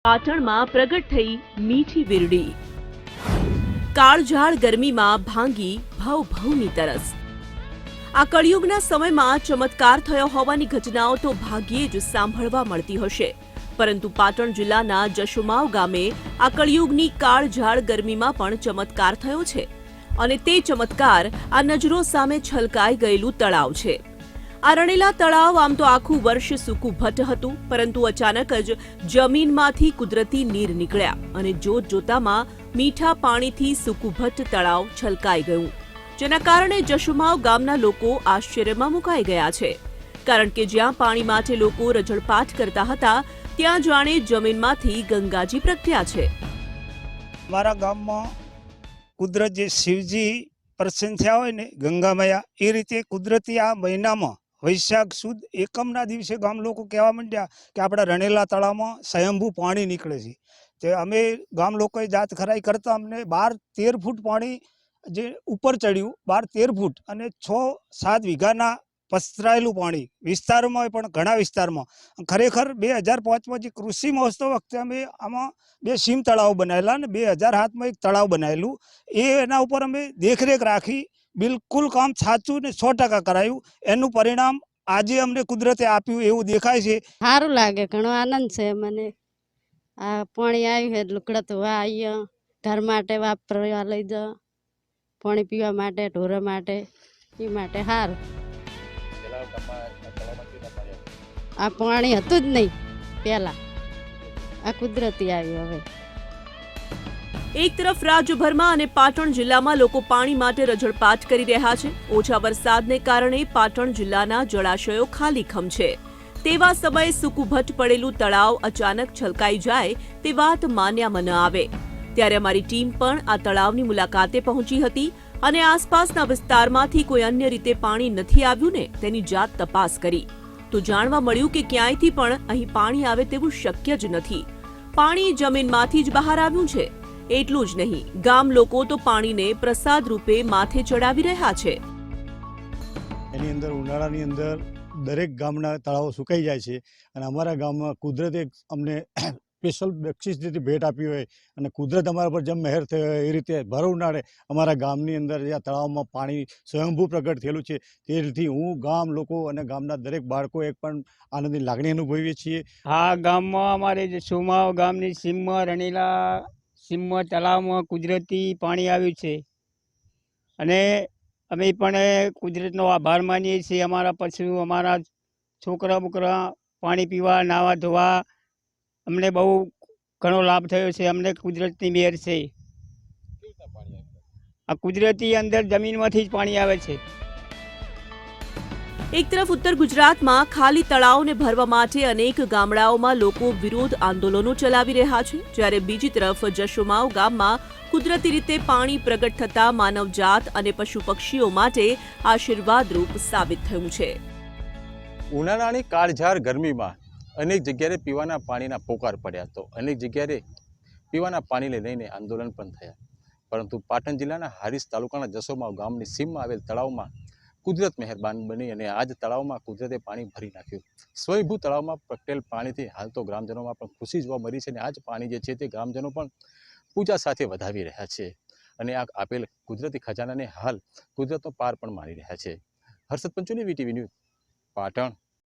પાટણમાં પ્રગટ થઈ મીઠી વીરડી। કાળઝાળ ગરમીમાં ભાંગી ભવભવની તરસ। આ કળિયુગના સમયમાં ચમત્કાર થયો હોવાની ઘટનાઓ તો ભાગ્યે જ સાંભળવા મળતી હશે, પરંતુ પાટણ જિલ્લાના જશુમાવ ગામે આ કળિયુગની કાળઝાળ ગરમીમાં પણ ચમત્કાર થયો છે, અને તે ચમત્કાર આ નજરો સામે છલકાઈ ગયેલું તળાવ છે। આ રણેલા તળાવ આમ તો આખું વર્ષ સૂકું ભટ્ટ હતું, પરંતુ અચાનક જ જમીનમાંથી કુદરતી નીર નીકળ્યા અને જોતજોતામાં મીઠા પાણીથી સૂકું ભટ્ટ તળાવ છલકાઈ ગયું, જેના કારણે જશુમાવ ગામના લોકો આશ્ચર્યમાં મુકાઈ ગયા છે। કારણ કે જ્યાં પાણી માટે લોકો રઝળપાટ કરતા હતા, ત્યાં જાણે જમીનમાંથી ગંગાજી પ્રગટ્યા છે। અમારા ગામમાં કુદરત જે શિવજી પ્રસન્ન થયા હોય ને ગંગા મૈયા, એ રીતે કુદરતી આ મહિનામાં વૈશાખ સુદ એકમના દિવસે ગામ લોકો કહેવા માંડ્યા કે આપણા રણેલા તળાવમાં સ્વયંભૂ પાણી નીકળે છે। તે અમે ગામ લોકોએ જાત ખરાઈ કરતા અમને 12-13 ફૂટ પાણી જે ઉપર ચડ્યું, 12-13 ફૂટ, અને 6-7 વીઘાના પસરાયેલું પાણી વિસ્તારમાં પણ ઘણા વિસ્તારમાં। ખરેખર 2005માં જે કૃષિ મહોત્સવ વખતે અમે આમાં 2 સીમ તળાવ બનાવેલા અને 2007માં એક તળાવ બનાવેલું, એના ઉપર અમે દેખરેખ રાખી બિલકુલ કામ સાચું ને 100% કરાયું। એનું પરિણામ આજે અમને કુદરતે આપ્યું એવું દેખાય છે। સારું લાગે, ઘણો આનંદ છે મને। આ પાણી આવ્યું છે, લુગડા ધોવા આવીએ, ઘર માટે વાપરવા લઈ જાઓ, પાણી પીવા માટે, ઢોરા માટે, એ માટે સારું। આ પાણી હતું જ નહીં પહેલા, આ કુદરતી આવ્યું। હવે એક તરફ રાજ્યભરમાં અને પાટણ જિલ્લામાં લોકો પાણી માટે રઝળપાટ કરી રહ્યા છે। ઓછા વરસાદને કારણે પાટણ જિલ્લાના જળાશયો ખાલીખમ છે। તેવા સમયે સૂકું ભટ્ટ પડેલું તળાવ અચાનક છલકાઈ જાય તે વાત માન્યામાં ન આવે, ત્યારે અમારી ટીમ પણ આ તળાવની મુલાકાતે પહોંચી હતી અને આસપાસના વિસ્તારમાંથી કોઈ અન્ય રીતે પાણી નથી આવ્યું ને તેની જાત તપાસ કરી, તો જાણવા મળ્યું કે ક્યાંયથી પણ અહીં પાણી આવે તેવું શક્ય જ નથી। પાણી જમીનમાંથી જ બહાર આવ્યું છે। એટલું જ નહીં, ગામ લોકો તો પાણીને પ્રસાદ રૂપે માથે ચડાવી રહ્યા છે। એની અંદર ઉનાળાની અંદર દરેક ગામના તળાવો સુકાઈ જાય છે, અને અમારા ગામમાં કુદરતે અમને સ્પેશિયલ બક્ષિસ જેથી ભેટ આપી હોય અને કુદરત અમારા પર જેમ મહેર થઈ હોય એ રીતે ભર ઉનાળે અમારા ગામની અંદર જે તળાવમાં પાણી સ્વયંભૂ પ્રગટ થયેલું છે, તેથી હું ગામ લોકો અને ગામના દરેક બાળકો એક પણ આનંદની લાગણી અનુભવીએ છીએ। આ ગામમાં અમારે જે સુમાવ ગામની સીમમાં રણેલા સીમમાં તળાવમાં કુદરતી પાણી આવ્યું છે, અને અમે પણ કુદરતનો આભાર માનીએ છીએ। અમારા પશુ, અમારા છોકરા બોકરા પાણી પીવા, નાવા ધોવા અમને બહુ ઘણો લાભ થયો છે। અમને કુદરતની મહેર છે। આ કુદરતી અંદર જમીનમાંથી જ પાણી આવે છે। એક તરફ ઉત્તર ગુજરાતમાં ખાલી તળાવને ભરવા માટે અનેક ગામડાઓમાં લોકો વિરોધ આંદોલનો ચલાવી રહ્યા છે, જ્યારે બીજી તરફ જશુમાવ ગામમાં કુદરતી રીતે પાણી પ્રગટ થતા માનવજાત અને પશુ પક્ષીઓ માટે આશીર્વાદરૂપ સાબિત થયું છે। ઉનાળાની કાળઝાળ ગરમીમાં અનેક જગ્યાએ પીવાના પાણીના પોકાર પડ્યા, તો અનેક જગ્યાએ પીવાના પાણીને લઈને આંદોલન પણ થયા, પરંતુ પાટણ જિલ્લાના હારીજ તાલુકાના જશુમાવ ગામની સીમમાં આવેલ તળાવમાં કુદરત મહેરબાન બની અને આજ તળાવમાં કુદરતે પાણી ભરી નાખ્યું। સ્વયંભૂ તળાવમાં પ્રગટેલ પાણીથી હાલ તો ગ્રામજનોમાં પણ ખુશી જોવા મળી છે, અને આ જ પાણી જે છે તે ગ્રામજનો પણ પૂજા સાથે વધાવી રહ્યા છે, અને આ આપેલ કુદરતી ખજાનાને હાલ કુદરતનો પાર પણ મારી રહ્યા છે। Harshad Pancholi, VTV news, Patan.